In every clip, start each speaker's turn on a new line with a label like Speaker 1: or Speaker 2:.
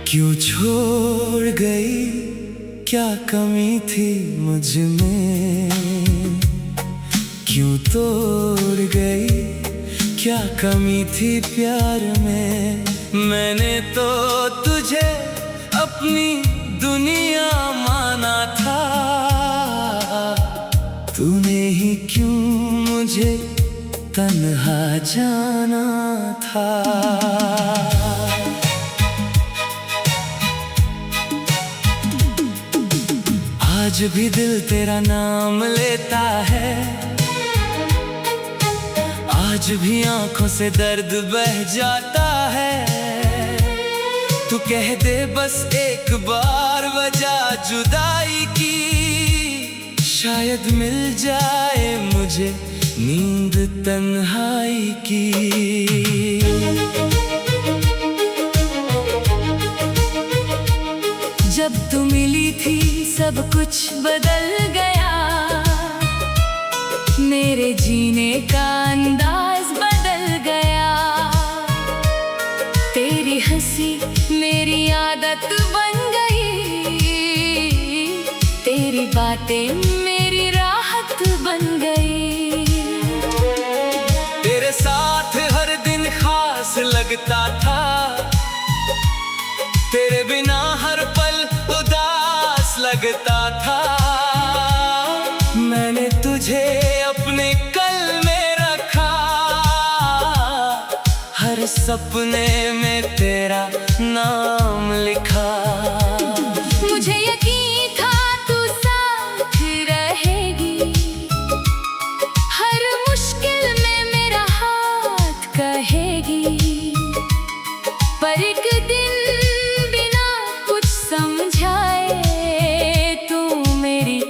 Speaker 1: क्यों छोड़ गई, क्या कमी थी मुझ में? क्यों तोड़ गई, क्या कमी थी प्यार में? मैंने तो तुझे अपनी दुनिया माना था, तूने ही क्यों मुझे तन्हा जाना था। आज भी दिल तेरा नाम लेता है, आज भी आंखों से दर्द बह जाता है। तू कह दे बस एक बार वजह जुदाई की, शायद मिल जाए मुझे नींद तन्हाई की। जब तू मिली थी सब कुछ बदल गया, मेरे जीने का अंदाज बदल गया। तेरी हंसी मेरी आदत बन गई, तेरी बातें मेरी राहत बन गई। तेरे साथ हर दिन खास लगता था, तेरे बिना हर पल उदास लगता था। मैंने तुझे अपने कल में रखा, हर सपने में तेरा नाम लिखा। मुझे यकीन था तू साथ रहेगी, हर मुश्किल में मेरा हाथ कहेगी। पर एक दिन बिना कुछ समझाए तू मेरी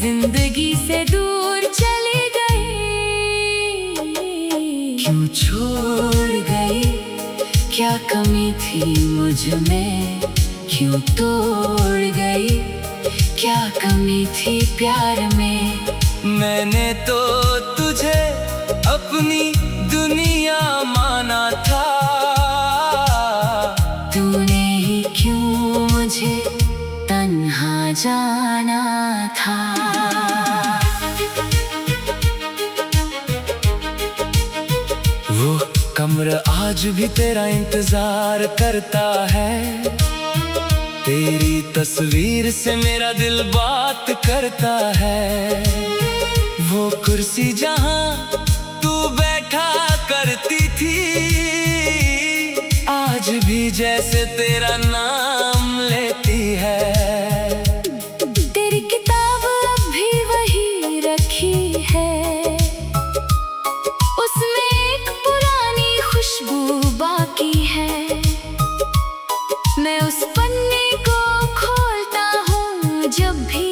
Speaker 1: जिंदगी से दूर चली गई। क्यों छोड़ गई, क्या कमी थी मुझ में? क्यों तोड़ गई, क्या कमी थी प्यार में? मैंने तो तुझे अपनी दुनिया माना था, तूने ही क्यों मुझे तन्हा जाना था। वो कमरा आज भी तेरा इंतजार करता है, तेरी तस्वीर से मेरा दिल बात करता है। वो कुर्सी जहां तू बैठा करती थी, आज भी जैसे तेरा नाम लेती है। तेरी किताब अब भी वही रखी है, उसमें एक पुरानी खुशबू बाकी है। मैं उस पन्ने को खोलता हूँ जब भी,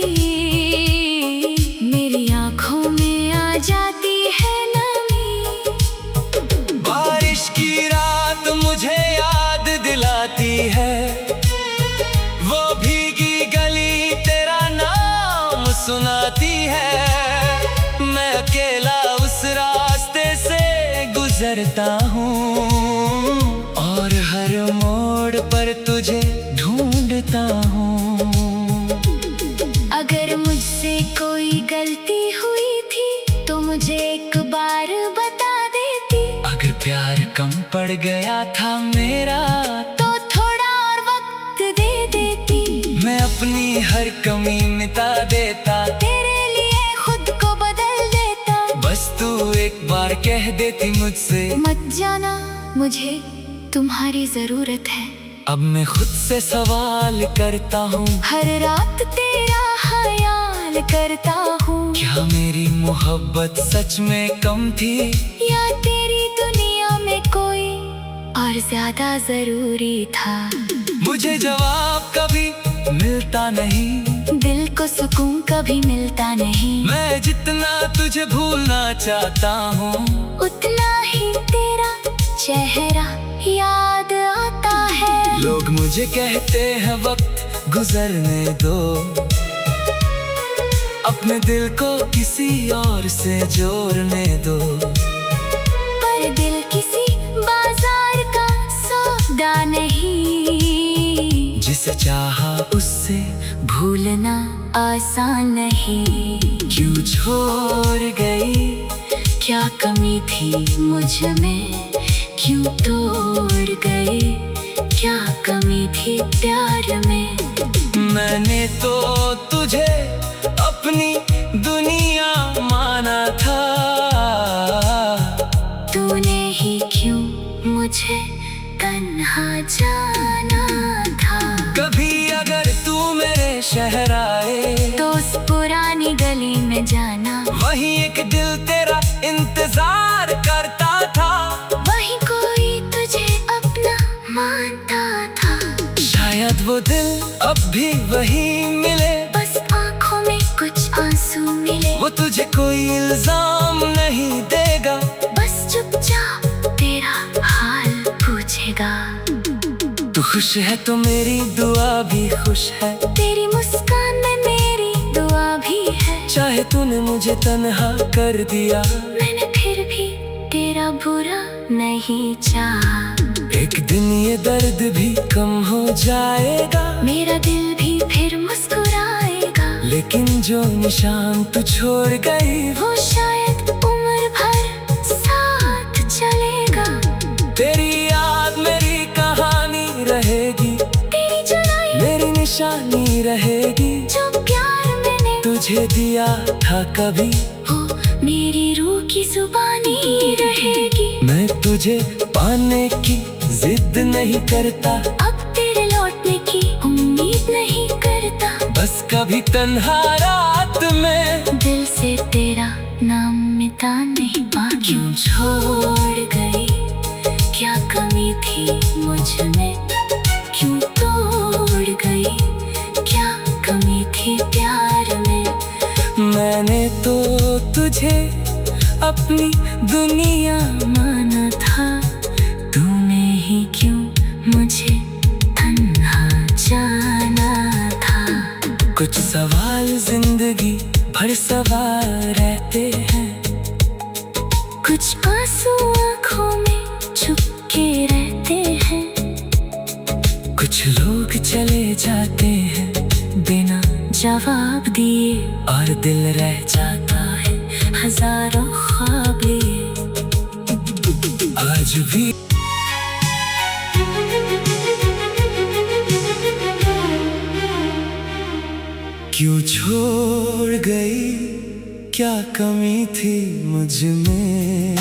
Speaker 1: मेरी आंखों में आ जाती है नमी। बारिश की रात मुझे याद दिलाती है, वो भीगी गली तेरा नाम सुनाती है। मैं अकेला उस रास्ते से गुजरता हूँ, और हर मोड़ पर तुझे ढूंढता हूँ। अगर मुझसे कोई गलती हुई थी तो मुझे एक बार बता देती। अगर प्यार कम पड़ गया था मेरा तो थोड़ा और वक्त दे देती। मैं अपनी हर कमी मिटा देता, तेरे लिए खुद को बदल देता। बस तू एक बार कह देती मुझसे, मत जाना मुझे तुम्हारी जरूरत है। अब मैं खुद से सवाल करता हूँ, हर रात तेरा ख्याल करता हूँ। क्या मेरी मोहब्बत सच में कम थी, या तेरी दुनिया में कोई और ज्यादा जरूरी था? मुझे जवाब कभी मिलता नहीं, दिल को सुकून कभी मिलता नहीं। मैं जितना तुझे भूलना चाहता हूँ, उतना ही तेरा चेहरा याद आता है। लोग मुझे कहते हैं वक्त गुजरने दो, अपने दिल को किसी और से जोड़ने दो। पर दिल किसी बाजार का सौदा नहीं, चाहा उससे भूलना आसान नहीं। क्यों छोड़ गई, क्या कमी थी मुझ में, क्यों तोड़ गई, क्या कमी थी प्यार में। मैंने तो तुझे अपनी दुनिया माना था, तूने ही क्यों मुझे तन्हा जाना था। कभी अगर तू मेरे शहर आए तो उस पुरानी गली में जाना, वहीं एक दिल तेरा इंतजार करता था, वहीं कोई तुझे अपना मानता था। शायद वो दिल अब भी वहीं मिले, बस आंखों में कुछ आंसू मिले। वो तुझे कोई इल्जाम नहीं देगा, बस चुपचाप तेरा हाल पूछेगा। तू खुश है तो मेरी दुआ भी खुश है, तेरी मुस्कान में मेरी दुआ भी है। चाहे तूने मुझे तन्हा कर दिया, मैंने फिर भी तेरा बुरा नहीं चाहा। एक दिन ये दर्द भी कम हो जाएगा, मेरा दिल भी फिर मुस्कुराएगा। लेकिन जो निशान तू छोड़ गई, वो शायद उम्र भर साथ चलेगा। तेरी याद मेरी कहानी रहेगी, तेरी जुदाई मेरी निशानी रहेगी। जो प्यार मैंने तुझे दिया था कभी, वो मेरी रूह की जुबानी रहेगी। मैं तुझे पाने की जिद नहीं करता, अब तेरे लौटने की उम्मीद नहीं करता। बस कभी तन्हा रात में दिल से तेरा नाम मिटा नहीं पाता। क्यों छोड़ गई, क्या कमी थी मुझ में, क्यों तोड़ गई, क्या कमी थी प्यार में। मैंने तो तुझे अपनी दुनिया माना था, तूने ही क्यों मुझे तन्हा जाना था। कुछ सवाल जिंदगी भर सवाल रहते हैं, कुछ आंसू आँखों में छुपके रहते हैं। कुछ लोग चले जाते हैं बिना जवाब दिए, और दिल रह जाता है हजारों ख्वाब लिए। आज भी क्यों छोड़ गई, क्या कमी थी मुझ में,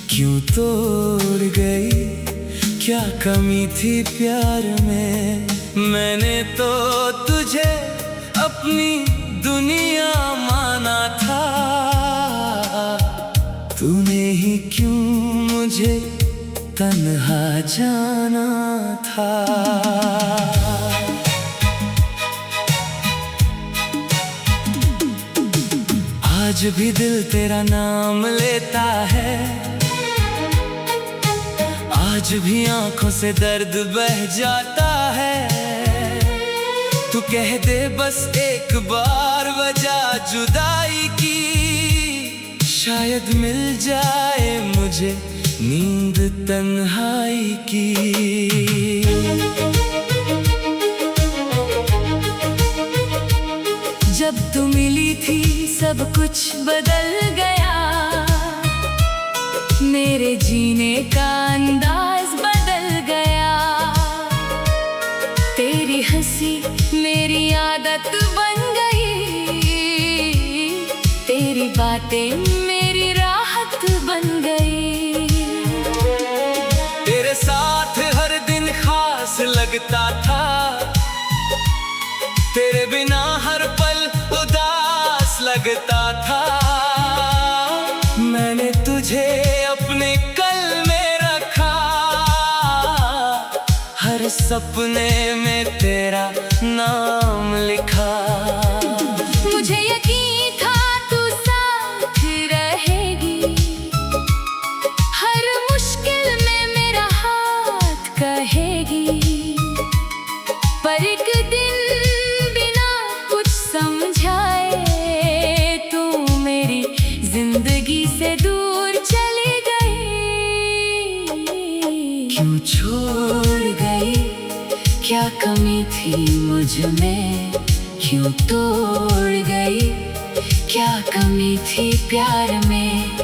Speaker 1: क्यों तोड़ गई, क्या कमी थी प्यार में। मैंने तो तुझे अपनी दुनिया माना था, तूने ही क्यों मुझे तन्हा जाना था। आज भी दिल तेरा नाम लेता है, आज भी आंखों से दर्द बह जाता है। तू कह दे बस एक बार वजह जुदाई की, शायद मिल जाए मुझे नींद तन्हाई की। जब तू मिली थी सब कुछ बदल गया, मेरे जीने का अंदाज बदल गया। तेरी हंसी मेरी आदत बन गई, तेरी बातें मेरी राहत बन गई। तेरे साथ हर दिन खास लगता था, तेरे बिना हर पल उदास लगता था। मैंने तुझे अपने कल में रखा, हर सपने में तेरा नाम लिखा। मुझे यकीन था तू साथ रहेगी, हर मुश्किल में मेरा हाथ कहेगी। पर एक दिन बिना कुछ समझाए तू मेरी जिंदगी से दूर चली गई। क्यों छोड़ गई, क्या मुझ में क्यों तोड़ गई, क्या कमी थी प्यार में।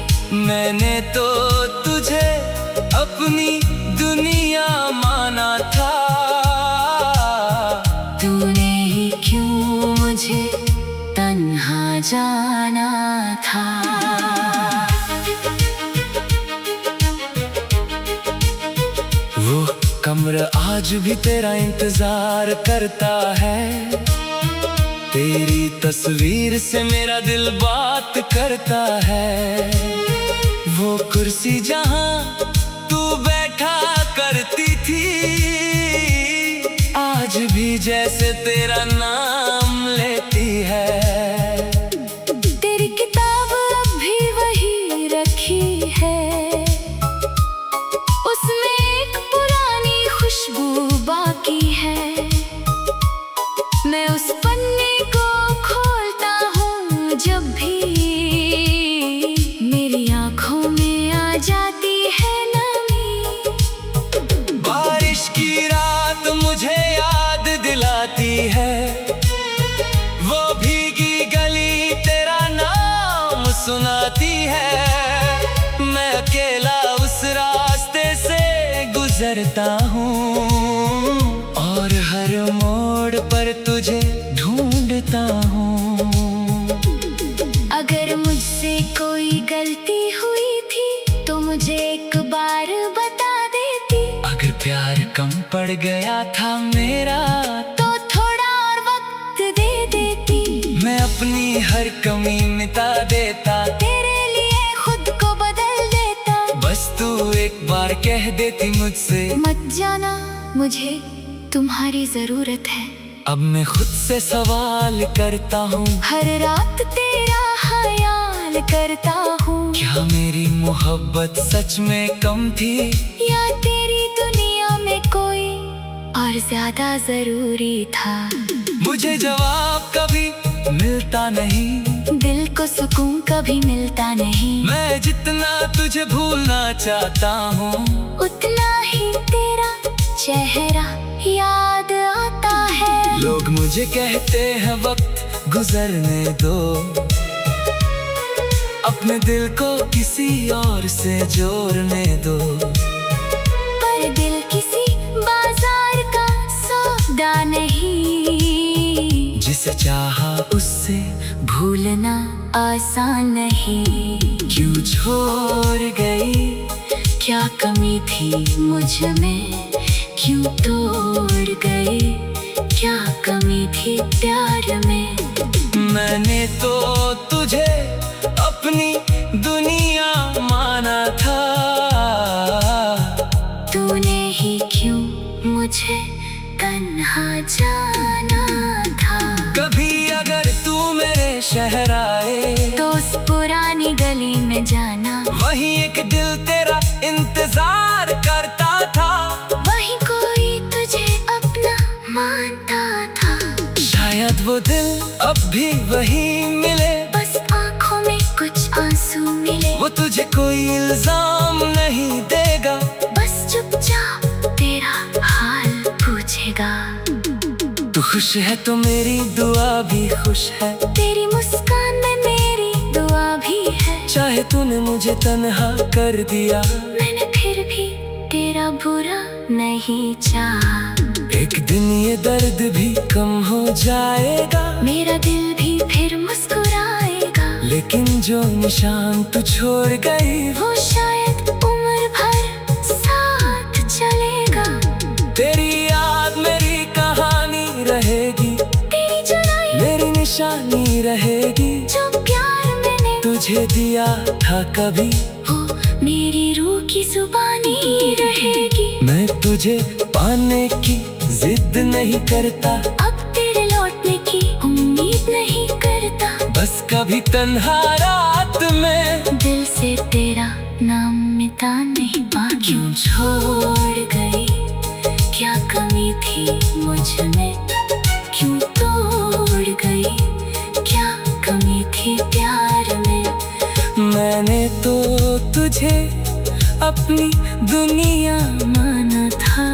Speaker 2: मैंने तो तुझे अपनी दुनिया माना था,
Speaker 1: तूने ही क्यों मुझे तन्हा जाना था।
Speaker 2: वो कमरा आज भी तेरा इंतजार करता है, तेरी तस्वीर से मेरा दिल बात करता है। वो कुर्सी जहां तू बैठा करती थी, आज भी जैसे तेरा नाम लेती है।
Speaker 1: तेरी किताब अब भी वही रखी है, उसमें एक पुरानी खुशबू बाकी है। मैं उस पन्ने को खोलता हूँ जब भी मेरी आँखों में आ जाती है नमी।
Speaker 2: बारिश की रात मुझे याद दिलाती है, वो भीगी गली तेरा नाम सुनाती है। मैं अकेला उस रास्ते से गुजरता हूँ, और हर मोड़ पर तुझे ढूंढता हूँ।
Speaker 1: अगर मुझसे कोई गलती हुई थी तो मुझे एक बार बता देती।
Speaker 2: अगर प्यार कम पड़ गया था मेरा
Speaker 1: तो थोड़ा और वक्त दे देती।
Speaker 2: मैं अपनी हर कमी मिटा देता,
Speaker 1: तेरे लिए खुद को बदल देता।
Speaker 2: बस तू एक बार कह देती मुझसे,
Speaker 1: मत जाना मुझे तुम्हारी जरूरत है।
Speaker 2: अब मैं खुद से सवाल करता हूँ,
Speaker 1: हर रात तेरा ख्याल करता हूँ।
Speaker 2: क्या मेरी मोहब्बत सच में कम थी,
Speaker 1: या तेरी दुनिया में कोई और ज्यादा जरूरी था।
Speaker 2: मुझे जवाब कभी मिलता नहीं,
Speaker 1: दिल को सुकून कभी मिलता नहीं।
Speaker 2: मैं जितना तुझे भूलना चाहता हूँ,
Speaker 1: उतना ही तेरा चेहरा याद आता है।
Speaker 2: लोग मुझे कहते हैं वक्त गुजरने दो, अपने दिल को किसी और से जोड़ने दो।
Speaker 1: पर दिल किसी बाजार का सौदा नहीं,
Speaker 2: जिसे चाहा
Speaker 1: उससे भूलना आसान नहीं।
Speaker 2: क्यों छोड़ गई,
Speaker 1: क्या कमी थी मुझ में क्यों तोड़ गई, क्या कमी थी प्यार में।
Speaker 2: मैंने तो तुझे अपनी दुनिया माना था,
Speaker 1: तूने ही क्यों मुझे तन्हा जाना था।
Speaker 2: कभी अगर तू मेरे शहर आए
Speaker 1: तो उस पुरानी गली में जाना,
Speaker 2: वहीं एक दिल तेरा इंतजार करता था।
Speaker 1: वहीं कोई तुझे अपना मानता था।
Speaker 2: शायद वो दिल अब भी वहीं मिले,
Speaker 1: बस आँखों में कुछ आंसू मिले।
Speaker 2: वो तुझे कोई इल्जाम नहीं देगा,
Speaker 1: बस चुपचाप तेरा हाल पूछेगा।
Speaker 2: तू खुश है तो मेरी दुआ भी खुश है,
Speaker 1: तेरी मुस्कान में मेरी दुआ भी है।
Speaker 2: चाहे तूने मुझे तन्हा कर दिया,
Speaker 1: मैंने फिर भी तेरा बुरा नहीं चाहा।
Speaker 2: एक दिन ये दर्द भी कम हो जाएगा,
Speaker 1: मेरा दिल भी फिर मुस्कुराएगा।
Speaker 2: लेकिन जो निशान तू छोड़ गई,
Speaker 1: वो शायद उम्र भर साथ चलेगा।
Speaker 2: तेरी याद मेरी कहानी रहेगी,
Speaker 1: तेरी जुदाई
Speaker 2: मेरी निशानी रहेगी।
Speaker 1: जो प्यार मैंने
Speaker 2: तुझे दिया था कभी,
Speaker 1: वो मेरी रूह की जुबानी रहेगी।
Speaker 2: मैं तुझे पाने की जिद नहीं करता,
Speaker 1: अब तेरे लौटने की उम्मीद नहीं करता।
Speaker 2: बस कभी तन्हा रात में
Speaker 1: दिल से तेरा नाम मिटा नहीं पा। क्यों छोड़ गई, क्या कमी थी मुझ में क्यों तोड़ गई, क्या कमी थी प्यार में।
Speaker 2: मैंने तो तुझे अपनी दुनिया माना था,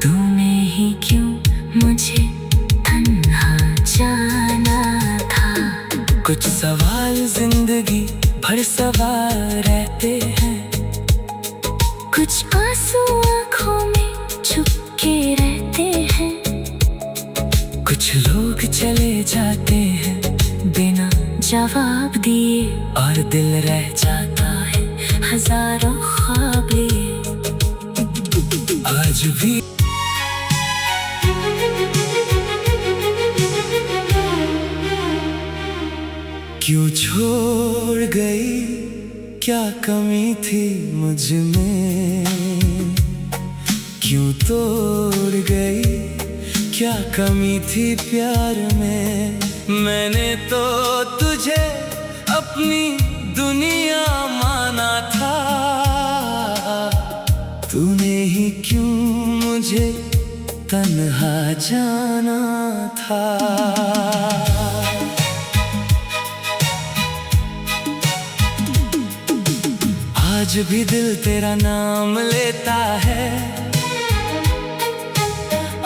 Speaker 1: तूने ही क्यों मुझे
Speaker 2: कुछ सवाल जिंदगी भर सवाल रहते हैं,
Speaker 1: कुछ आंसू आँखों में छुपके रहते हैं,
Speaker 2: कुछ लोग चले जाते हैं बिना
Speaker 1: जवाब दिए,
Speaker 2: और दिल रह
Speaker 1: जाता है हजारों ख्वाब लिए।
Speaker 2: आज भी क्यों छोड़ गई, क्या कमी थी मुझ में, क्यों तोड़ गई, क्या कमी थी प्यार में। मैंने तो तुझे अपनी दुनिया माना था, तूने ही क्यों मुझे तन्हा जाना था। आज भी दिल तेरा नाम लेता है,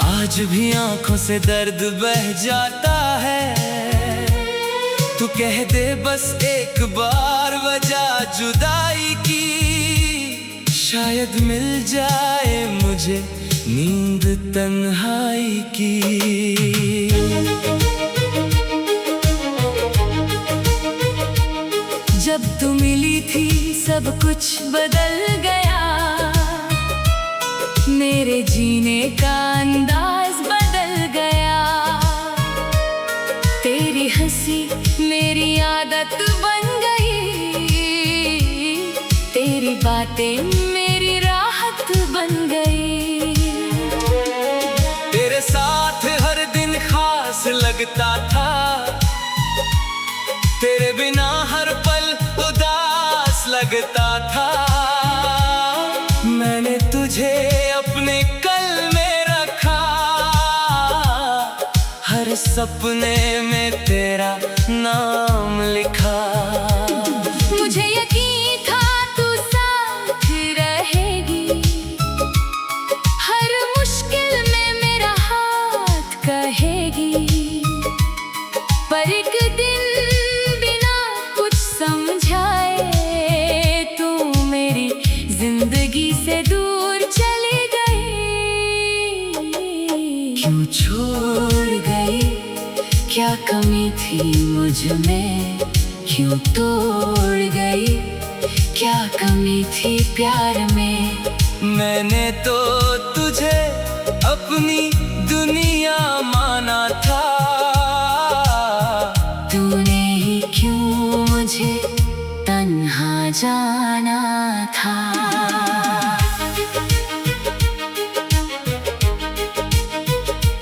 Speaker 2: आज भी आंखों से दर्द बह जाता है। तू कह दे बस एक बार वजह जुदाई की, शायद मिल जाए मुझे नींद तन्हाई की।
Speaker 1: जब तू मिली थी सब कुछ बदल गया, मेरे जीने का अंदाज बदल गया। तेरी हंसी मेरी आदत बन गई, तेरी बातें मेरी राहत बन गई।
Speaker 2: तेरे साथ हर दिन खास लगता था, तेरे बिना हर पल उदास लगता था। मैंने तुझे अपने कल में रखा, हर सपने में तेरा नाम लिखा।
Speaker 1: मुझे यकीन था तू साथ रहेगी, हर मुश्किल में मेरा हाथ कहेगी। पर एक दिन बिना कुछ समझाए तू मेरी जिंदगी से दूर चली गई।
Speaker 2: क्यों छोड़ गई,
Speaker 1: क्या कमी थी मुझ में, क्यों तोड़ गई, क्या कमी थी प्यार में।
Speaker 2: मैंने तो तुझे अपनी दुनिया माना था,
Speaker 1: तूने ही क्यों मुझे तन्हा जाना था।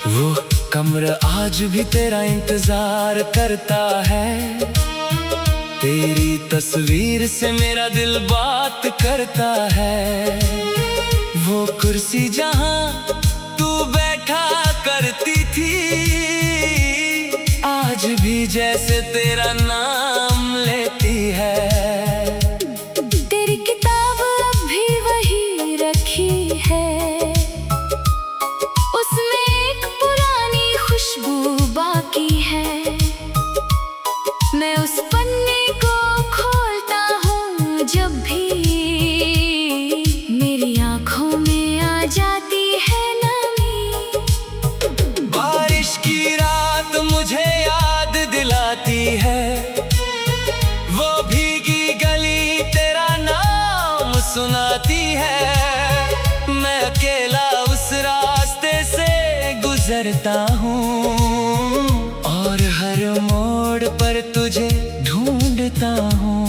Speaker 2: वो कमरा आज भी तेरा इंतजार करता है, तेरी तस्वीर से मेरा दिल बात करता है। वो कुर्सी जहां तू बैठा करती थी, आज भी जैसे तेरा नाम लेती है।
Speaker 1: तेरी किताब अब भी वही रखी है, उसमें एक पुरानी खुशबू बाकी है। मैं उस पन्ने को खोलता हूँ जब भी, मेरी आंखों में आ जाती है नमी।
Speaker 2: बारिश की रात मुझे याद दिलाती है, वो भीगी गली तेरा नाम सुनाती है। मैं अकेला उस रास्ते से गुजरता हूँ, और हर मोड़ पर तुझे ढूंढता हूँ।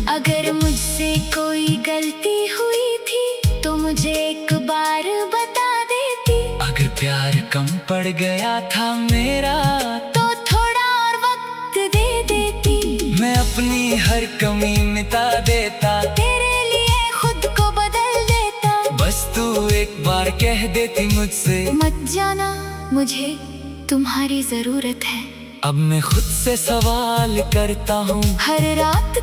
Speaker 1: अगर मुझसे कोई गलती हुई थी तो मुझे एक बार बता देती।
Speaker 2: अगर प्यार कम पड़ गया था मेरा,
Speaker 1: तो थोड़ा और वक्त दे देती।
Speaker 2: मैं अपनी हर कमी मिटा देता,
Speaker 1: तेरे लिए खुद को बदल देता।
Speaker 2: बस तू एक बार कह देती मुझसे,
Speaker 1: मत जाना मुझे तुम्हारी जरूरत है।
Speaker 2: अब मैं खुद से सवाल करता हूँ
Speaker 1: हर रात